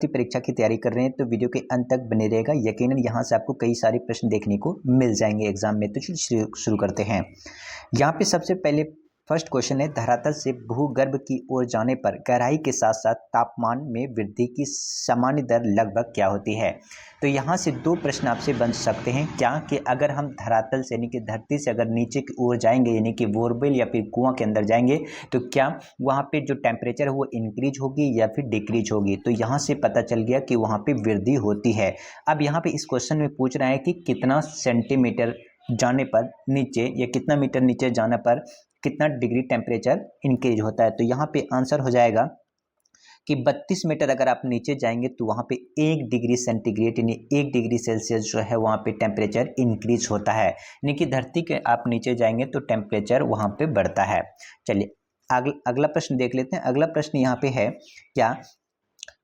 की परीक्षा की तैयारी कर रहे हैं तो वीडियो के अंत तक बने रहेगा। यकीनन यहाँ से आपको कई सारे प्रश्न देखने को मिल जाएंगे एग्जाम में। तो चलिए शुरू करते हैं। यहाँ पे सबसे पहले फर्स्ट क्वेश्चन है, धरातल से भूगर्भ की ओर जाने पर गहराई के साथ साथ तापमान में वृद्धि की सामान्य दर लगभग क्या होती है। तो यहाँ से दो प्रश्न आपसे बन सकते हैं। क्या कि अगर हम धरातल से यानी कि धरती से अगर नीचे की ओर जाएंगे यानी कि बोरवेल या फिर कुआं के अंदर जाएंगे तो क्या वहाँ पे जो टेम्परेचर है वो इंक्रीज होगी या फिर डिक्रीज होगी। तो यहाँ से पता चल गया कि वहाँ पे वृद्धि होती है। अब यहाँ पे इस क्वेश्चन में पूछ रहा है कि कितना सेंटीमीटर जाने पर नीचे या कितना मीटर नीचे जाने पर कितना डिग्री टेम्परेचर इंक्रीज होता है। तो यहाँ पे आंसर हो जाएगा कि 32 मीटर अगर आप नीचे जाएंगे तो वहाँ पे 1 डिग्री सेंटीग्रेड यानी 1 डिग्री सेल्सियस जो है वहाँ पे टेम्परेचर इंक्रीज होता है। यानी कि धरती के आप नीचे जाएंगे तो टेम्परेचर वहाँ पे बढ़ता है। चलिए अगला प्रश्न देख लेते हैं। अगला प्रश्न यहाँ पे है क्या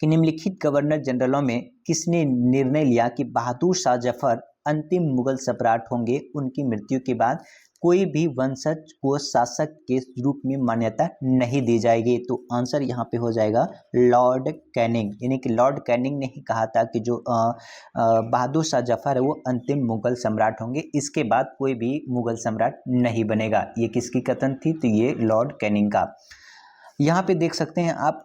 कि निम्नलिखित गवर्नर जनरलों में किसने निर्णय लिया कि बहादुर शाह जफर अंतिम मुगल सम्राट होंगे, उनकी मृत्यु के बाद कोई भी वंशज को शासक के रूप में मान्यता नहीं दी जाएगी। तो आंसर यहाँ पे हो जाएगा लॉर्ड कैनिंग। यानी कि लॉर्ड कैनिंग ने ही कहा था कि जो बहादुर शाह जफर है वो अंतिम मुगल सम्राट होंगे, इसके बाद कोई भी मुगल सम्राट नहीं बनेगा। ये किसकी कथन थी? तो ये लॉर्ड कैनिंग का। यहाँ पे देख सकते हैं आप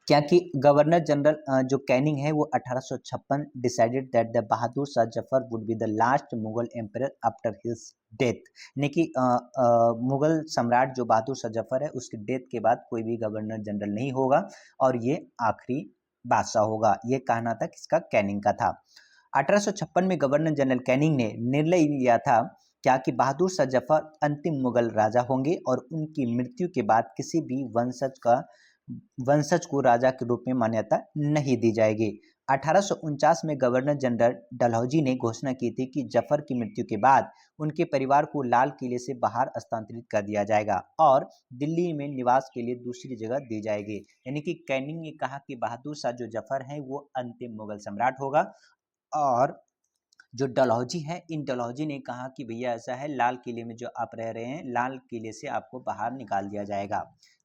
क्या कि गवर्नर जनरल जो कैनिंग है वो 1856 decided that the Bahadur Shah Zafar would be the last Mughal emperor after his death. यानी कि मुगल सम्राट जो बहादुर शाह जफर है उसकी डेथ के बाद कोई भी गवर्नर जनरल नहीं होगा और ये आखिरी बादशाह होगा। ये कहना था किसका? कैनिंग का था। 1856 में गवर्नर जनरल कैनिंग ने निर्णय लिया था क्या कि बहादुर शाह जफर अंतिम मुगल राजा होंगे और उनकी मृत्यु के बाद किसी भी वंशज को राजा के रूप में मान्यता नहीं दी जाएगी। 1849 में गवर्नर जनरल डलहौजी ने घोषणा की थी कि जफर की मृत्यु के बाद उनके परिवार को लाल किले से बाहर स्थानांतरित कर दिया जाएगा और दिल्ली में निवास के लिए दूसरी जगह दी जाएगी। यानी कि कैनिंग ने कहा कि बहादुर शाह जो जफर है वो अंतिम मुगल सम्राट होगा और जो डलहौजी है इन डलहौजी ने कहा कि भैया ऐसा है, लाल किले में जो आप रह रहे हैं लाल किले से आपको बाहर निकाल दिया जाएगा।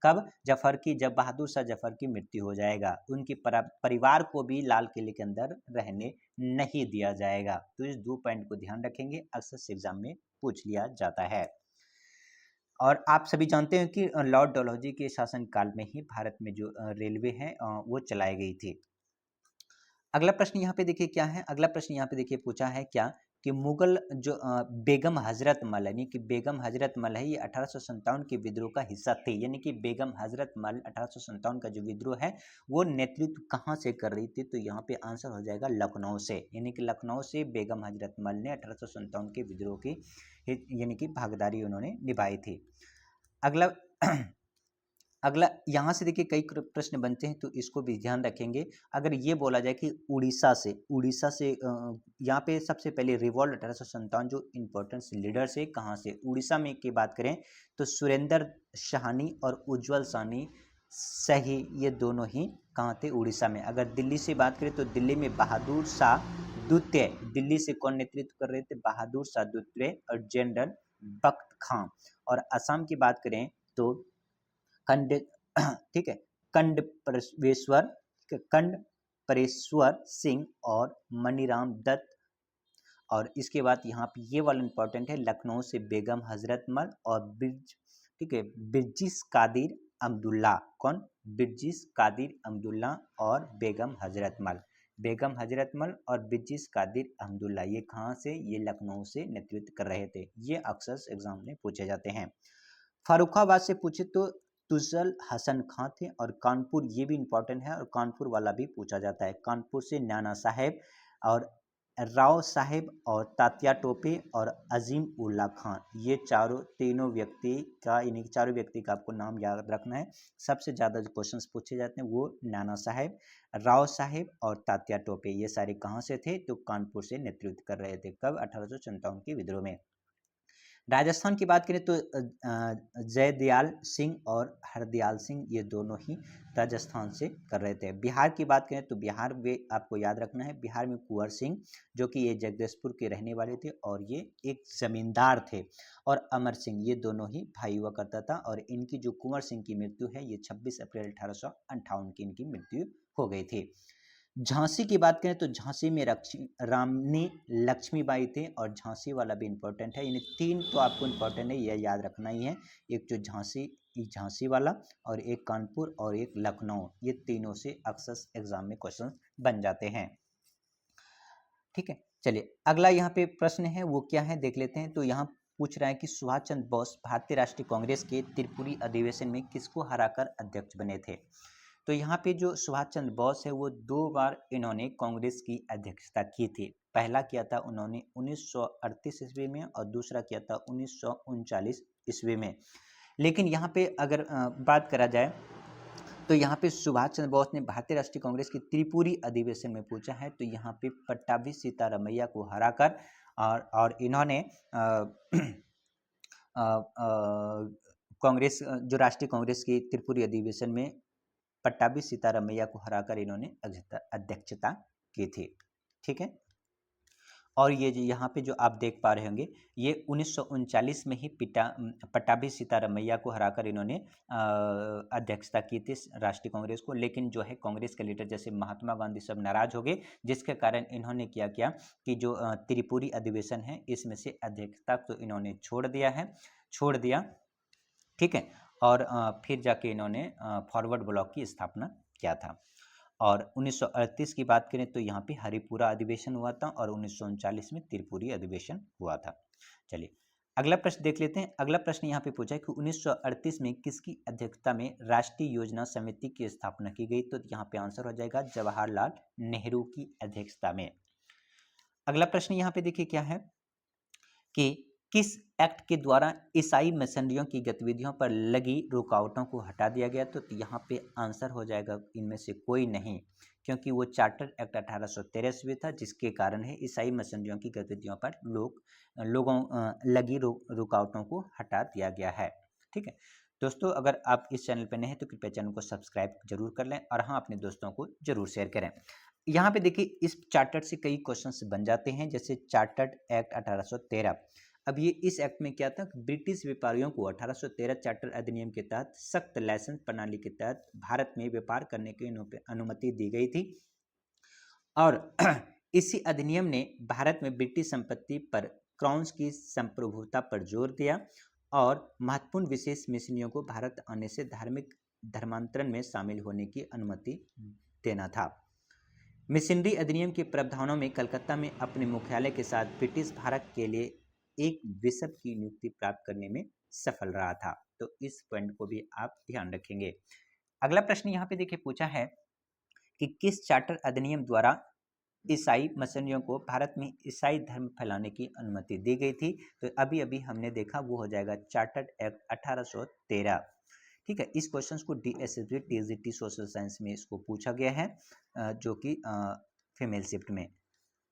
कब? जब बहादुर शाह जफर की मृत्यु हो जाएगा, उनके परिवार को भी लाल किले के अंदर रहने नहीं दिया जाएगा। तो इस दो पॉइंट को ध्यान रखेंगे, अक्सर एग्जाम में पूछ लिया जाता है। और आप सभी जानते हैं कि लॉर्ड डलहौजी के शासनकाल में ही भारत में जो रेलवे है वो चलाई गई थी। अगला प्रश्न यहाँ पे देखिए क्या है। अगला प्रश्न यहाँ पे देखिए पूछा है क्या कि मुगल जो बेगम हजरत महल यानी कि बेगम हजरत महल है ये 1857 के विद्रोह का हिस्सा थे। यानी कि बेगम हजरत महल 1857 का जो विद्रोह है वो नेतृत्व कहाँ से कर रही थी? तो यहाँ पे आंसर हो जाएगा लखनऊ से। यानी कि लखनऊ से बेगम हजरत महल ने 1857 के विद्रोह की यानी कि भागीदारी उन्होंने निभाई थी। अगला यहाँ से देखिए कई प्रश्न बनते हैं तो इसको भी ध्यान रखेंगे। अगर ये बोला जाए कि उड़ीसा से यहाँ पे सबसे पहले रिवॉल्ट 1857 जो इंपॉर्टेंट लीडर्स है कहाँ से? उड़ीसा में की बात करें तो सुरेंद्र साहनी और उज्जवल साहनी सही ये दोनों ही कहाँ थे? उड़ीसा में। अगर दिल्ली से बात करें तो दिल्ली में बहादुर शाह द्वितीय, दिल्ली से कौन नेतृत्व कर रहे थे? बहादुर शाह द्वितीय और जनरल बख्त खां। और असम की बात करें तो खंड ठीक है कंड परेश्वर सिंह और मनीराम दत्त। और इसके बाद यहाँ पे ये वाला इंपॉर्टेंट है, लखनऊ से बेगम हजरत महल और बिरजिस कादिर अब्दुल्ला। कौन? बिरजिस कादिर अब्दुल्ला और बेगम हजरत महल। बेगम हजरत महल और बिरजिस कादिर अब्दुल्ला ये कहाँ से? ये लखनऊ से नेतृत्व कर रहे थे। ये अक्सर एग्जाम में पूछे जाते हैं। फर्रुखाबाद से पूछे तो तुजल हसन खां थे। और कानपुर ये भी इंपॉर्टेंट है और कानपुर वाला भी पूछा जाता है। कानपुर से नाना साहेब और राव साहेब और तात्या टोपे और अजीम उल्ला खान। ये तीनों व्यक्ति का यानी कि चारों व्यक्ति का आपको नाम याद रखना है। सबसे ज़्यादा जो क्वेश्चंस पूछे जाते हैं वो नाना साहेब, राव साहेब और तात्या टोपे ये सारे कहाँ से थे? तो कानपुर से नेतृत्व कर रहे थे। कब? 1857 के विद्रोह में। राजस्थान की बात करें तो जयदयाल सिंह और हरदयाल सिंह ये दोनों ही राजस्थान से कर रहे थे। बिहार की बात करें तो बिहार में आपको याद रखना है, बिहार में कुंवर सिंह जो कि ये जगदीशपुर के रहने वाले थे और ये एक जमींदार थे। और अमर सिंह ये दोनों ही भाई हुआ करता था। और इनकी जो कुंवर सिंह की मृत्यु है ये 26 अप्रैल 1858 की इनकी मृत्यु हो गई थी। झांसी की बात करें तो झांसी में रानी लक्ष्मीबाई थे, और झांसी वाला भी इम्पोर्टेंट है, यानी 3 तो आपको इम्पोर्टेंट है, यह याद रखना ही है। एक जो झांसी वाला, और एक कानपुर, और एक लखनऊ, ये तीनों से अक्सर एग्जाम में क्वेश्चन बन जाते हैं। ठीक है, चलिए अगला यहाँ पे प्रश्न है, वो क्या है देख लेते हैं। तो यहाँ पूछ रहा है कि सुभाष चंद्र बोस भारतीय राष्ट्रीय कांग्रेस के त्रिपुरी अधिवेशन में किसको हराकर अध्यक्ष बने थे। तो यहाँ पे जो सुभाष चंद्र बोस है, वो 2 बार इन्होंने कांग्रेस की अध्यक्षता की थी। पहला किया था उन्होंने 1938 ईस्वी में, और दूसरा किया था 1939 ईस्वी में। लेकिन यहाँ पे अगर बात करा जाए, तो यहाँ पे सुभाष चंद्र बोस ने भारतीय राष्ट्रीय कांग्रेस की त्रिपुरी अधिवेशन में पूछा है, तो यहाँ पे पट्टाभी सीतारामैया को हराकर, और इन्होंने कांग्रेस, जो राष्ट्रीय कांग्रेस की त्रिपुरी अधिवेशन में पट्टाभी सीतारामैया को हराकर इन्होंने अध्यक्षता की थी। ठीक है, और ये यहाँ पे जो आप देख पा रहे होंगे, ये 1939 में ही पट्टाभी सीतारामैया को हराकर इन्होंने अध्यक्षता की थी राष्ट्रीय कांग्रेस को। लेकिन जो है कांग्रेस के लीडर जैसे महात्मा गांधी सब नाराज हो गए, जिसके कारण इन्होंने क्या किया कि जो त्रिपुरी अधिवेशन है, इसमें से अध्यक्षता तो इन्होंने छोड़ दिया। ठीक है, और फिर जाके इन्होंने फॉरवर्ड ब्लॉक की स्थापना किया था। और 1938 की बात करें तो यहाँ पे हरिपुरा अधिवेशन हुआ था, और 1939 में त्रिपुरी अधिवेशन हुआ था। चलिए अगला प्रश्न देख लेते हैं। अगला प्रश्न यहाँ पे पूछा है कि 1938 में किसकी अध्यक्षता में राष्ट्रीय योजना समिति की स्थापना की गई। तो यहाँ पे आंसर हो जाएगा जवाहरलाल नेहरू की अध्यक्षता में। अगला प्रश्न यहाँ पे देखिए क्या है कि किस एक्ट के द्वारा ईसाई मिशनरियों की गतिविधियों पर लगी रुकावटों को हटा दिया गया। तो यहाँ पे आंसर हो जाएगा इनमें से कोई नहीं, क्योंकि वो चार्टर एक्ट 1813 ईस्वी था, जिसके कारण है ईसाई मिशनरियों की गतिविधियों पर लोगों लगी रुकावटों को हटा दिया गया है। ठीक है दोस्तों, अगर आप इस चैनल पर नए हैं तो कृपया चैनल को सब्सक्राइब जरूर कर लें, और हाँ, अपने दोस्तों को जरूर शेयर करें। यहाँ पे देखिए इस चार्टर से कई क्वेश्चंस बन जाते हैं, जैसे चार्टर्ड एक्ट 1813। अब ये इस एक्ट में क्या था, ब्रिटिश व्यापारियों को 1813 चार्टर अधिनियम के तहत सख्त लाइसेंस प्रणाली के तहत भारत में व्यापार करने की अनुमति दी गई थी। और इसी अधिनियम ने भारत में ब्रिटिश संपत्ति पर क्राउन्स की संप्रभुता पर जोर दिया, और महत्वपूर्ण विशेष मिशनरियों को भारत आने से धार्मिक धर्मांतरण में शामिल होने की अनुमति देना था। मिशनरी अधिनियम के प्रावधानों में कलकत्ता में अपने मुख्यालय के साथ ब्रिटिश भारत के लिए एक बिशप की नियुक्ति प्राप्त करने में सफल रहा था। तो इस पॉइंट को भी आप ध्यान रखेंगे। अगला प्रश्न यहाँ पे देखिए पूछा है कि किस चार्टर अधिनियम द्वारा ईसाई मिशनरियों को भारत में ईसाई धर्म फैलाने की अनुमति दी गई थी। तो अभी अभी हमने देखा वो हो जाएगा चार्टर्ड एक्ट 1813। ठीक है, इस क्वेश्चन को DSSB TGT सोशल साइंस में इसको पूछा गया है, जो कि फीमेल शिफ्ट में।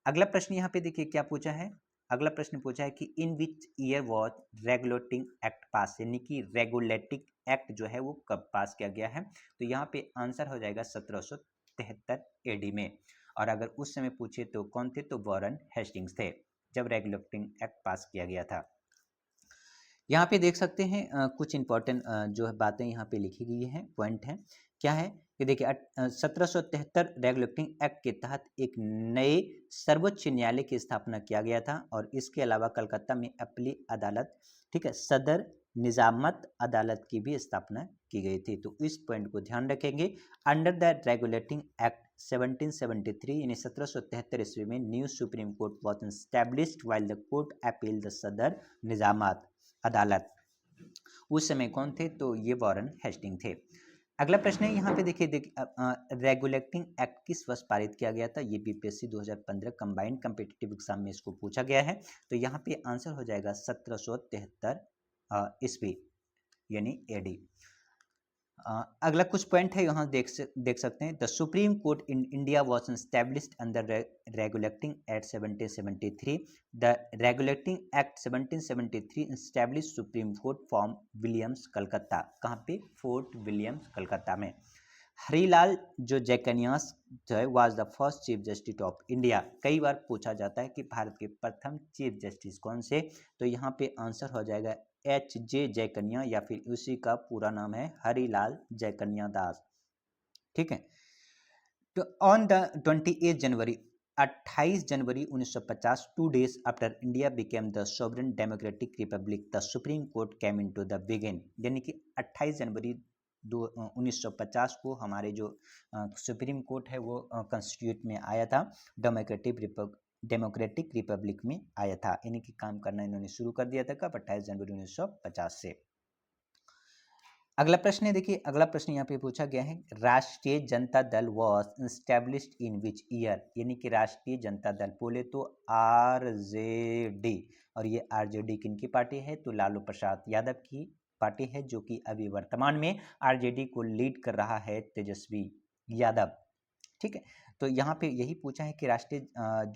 अगला प्रश्न यहाँ पे देखिए क्या पूछा है। अगला प्रश्न पूछा है कि in which year was regulating act pass, यानी कि रेगुलेटिंग एक्ट जो है वो कब पास किया गया है। तो यहाँ पे आंसर हो जाएगा 1773 AD में। और अगर उस समय पूछे तो कौन थे, तो वॉरेन हेस्टिंग्स थे जब रेगुलेटिंग एक्ट पास किया गया था। यहाँ पे देख सकते हैं कुछ इंपॉर्टेंट जो है बातें यहाँ पे लिखी गई हैं, पॉइंट है क्या है कि देखिए 1773 रेगुलेटिंग एक्ट के तहत एक नए सर्वोच्च न्यायालय की स्थापना किया गया था, और इसके अलावा कलकत्ता में अपीली अदालत, ठीक है, सदर निजामत अदालत की भी स्थापना की गई थी। तो इस पॉइंट को ध्यान रखेंगे। अंडर द रेगुलेटिंग एक्ट 1773 यानी 1773 ईस्वी में new supreme court was established while the court appeal the सदर निजामत अदालत। उस समय कौन थे, तो ये वॉरेन हेस्टिंग थे। अगला प्रश्न है यहाँ पे देखिए रेगुलेटिंग एक्ट किस वर्ष पारित किया गया था। ये BPSC 2015 कंबाइंड कम्पिटिटिव एग्जाम में इसको पूछा गया है। तो यहाँ पे आंसर हो जाएगा 1773 ईस्वी यानी AD। अगला कुछ पॉइंट है यहाँ देख सकते हैं। The supreme court in India was established under regulating act 1773। The regulating act 1773 establish supreme court from Williams Calcutta. कहाँ पे, फोर्ट विलियम्स कलकत्ता में। हरीलाल जो जैकनियास जो है was the first chief justice of India. कई बार पूछा जाता है कि भारत के प्रथम चीफ जस्टिस कौन से, तो यहाँ पे आंसर हो जाएगा HJ जयकन्या, या फिर उसी का पूरा नाम है हरिलाल जयकन्या दास। ठीक है, तो on the 28 January 28 January 1950, 2 days after India became the sovereign democratic Republic, the supreme court came into the begin. यानी कि 28 जनवरी 1950 को हमारे जो सुप्रीम कोर्ट है वो कॉन्स्टिट्यूट में आया था, डेमोक्रेटिक रिपब्लिक में आया था, यानी कि काम करना इन्होंने शुरू कर दिया था कब? 28 जनवरी 1950 से। अगला प्रश्न है, देखिए अगला प्रश्न यहाँ पे पूछा गया है, राष्ट्रीय Janata Dal was established in which year. यानी कि राष्ट्रीय जनता दल बोले तो आरजेडी, और ये आरजेडी किनकी पार्टी है? तो लालू प्रसाद यादव की पार्टी है, जो कि अभी वर्तमान में आरजेडी को लीड कर रहा है तेजस्वी यादव। ठीक है, तो यहाँ पे यही पूछा है कि राष्ट्रीय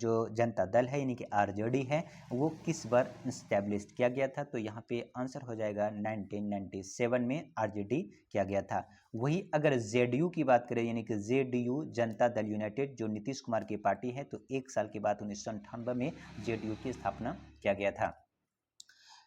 जो जनता दल है यानी कि आरजेडी है वो किस बार इस्टेब्लिश किया गया था? तो यहाँ पे आंसर हो जाएगा 1997 में आरजेडी किया गया था। वही अगर जेडीयू की बात करें यानी कि जेडीयू जनता दल यूनाइटेड जो नीतीश कुमार की पार्टी है, तो 1 साल के बाद 1998 में जेडीयू की स्थापना किया गया था।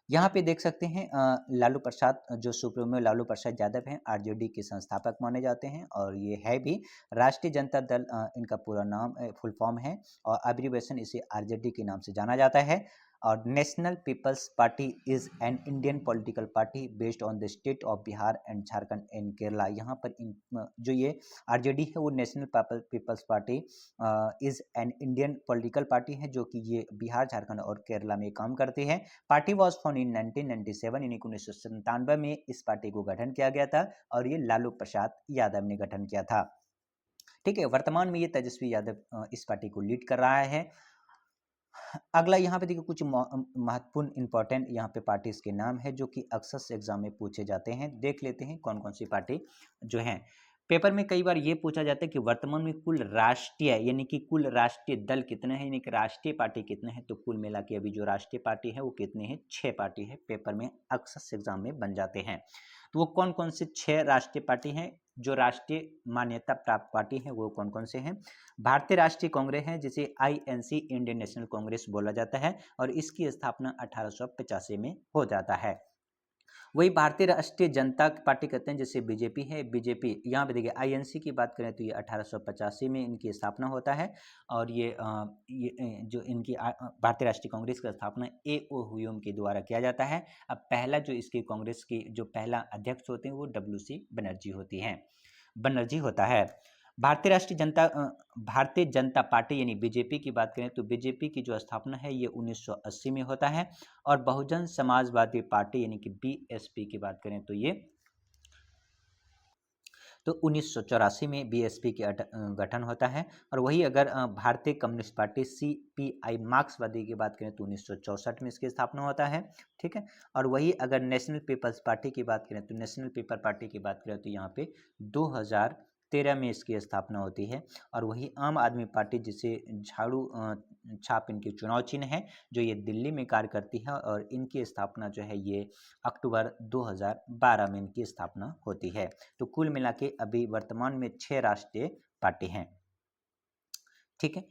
यहाँ पे देख सकते हैं लालू प्रसाद जो सुप्रीमो लालू प्रसाद यादव हैं आरजेडी के संस्थापक माने जाते हैं, और ये है भी राष्ट्रीय जनता दल, इनका पूरा नाम फुल फॉर्म है, और एब्रिविएशन इसे आरजेडी के नाम से जाना जाता है। और National People's Party is an Indian political party based on the state of Bihar and Jharkhand and Kerala. यहाँ पर जो ये आरजेडी है वो National People's Party is an Indian political party है, जो कि ये बिहार, झारखंड और केरला में काम करती है। पार्टी वॉज फाउंड इन 1997, यानी 1997 में इस पार्टी को गठन किया गया था, और ये लालू प्रसाद यादव ने गठन किया था। ठीक है, वर्तमान में ये तेजस्वी यादव इस पार्टी को लीड कर रहा है। अगला यहाँ पे देखिए कुछ महत्वपूर्ण इंपॉर्टेंट यहाँ पे पार्टीज के नाम है जो कि अक्सर एग्जाम में पूछे जाते हैं। देख लेते हैं कौन कौन सी पार्टी जो है। पेपर में कई बार ये पूछा जाता है कि वर्तमान में कुल राष्ट्रीय यानी कि कुल राष्ट्रीय दल कितने हैं, यानी कि राष्ट्रीय पार्टी कितने हैं, तो कुल मिला के अभी जो राष्ट्रीय पार्टी है वो कितने हैं? 6 पार्टी है। पेपर में अक्सर एग्जाम में बन जाते हैं। तो वो कौन कौन से 6 राष्ट्रीय पार्टी हैं? जो राष्ट्रीय मान्यता प्राप्त पार्टी है वो कौन कौन से हैं? भारतीय राष्ट्रीय कांग्रेस है, जिसे आईएनसी इंडियन नेशनल कांग्रेस बोला जाता है, और इसकी स्थापना 1885 में हो जाता है। वही भारतीय राष्ट्रीय जनता पार्टी कहते हैं, जैसे बीजेपी है, बीजेपी यहाँ पे देखिए आईएनसी की बात करें तो ये 1885 में इनकी स्थापना होता है, और ये जो इनकी भारतीय राष्ट्रीय कांग्रेस का स्थापना ए.ओ. ह्यूम के द्वारा किया जाता है। अब पहला जो इसकी कांग्रेस की जो पहला अध्यक्ष होते हैं वो डब्ल्यू.सी. बनर्जी होता है। भारतीय जनता पार्टी यानी बीजेपी की बात करें तो बीजेपी की जो स्थापना है ये 1980 में होता है, और बहुजन समाजवादी पार्टी यानी कि बीएसपी की बात करें तो ये 1984 में बीएसपी के गठन होता है। और वही अगर भारतीय कम्युनिस्ट पार्टी सीपीआई मार्क्सवादी की बात करें तो 1964 में इसकी स्थापना होता है। ठीक है, और वही अगर नेशनल पीपल्स पार्टी की बात करें तो नेशनल पीपल पार्टी की बात करें तो यहाँ पे 2013 में इसकी स्थापना होती है। और वही आम आदमी पार्टी जिसे झाड़ू छाप इनकी चुनाव चिन्ह है, जो ये दिल्ली में कार्य करती है, और इनकी स्थापना जो है ये अक्टूबर 2012 में इनकी स्थापना होती है। तो कुल मिला के अभी वर्तमान में 6 राष्ट्रीय पार्टी हैं। ठीक है,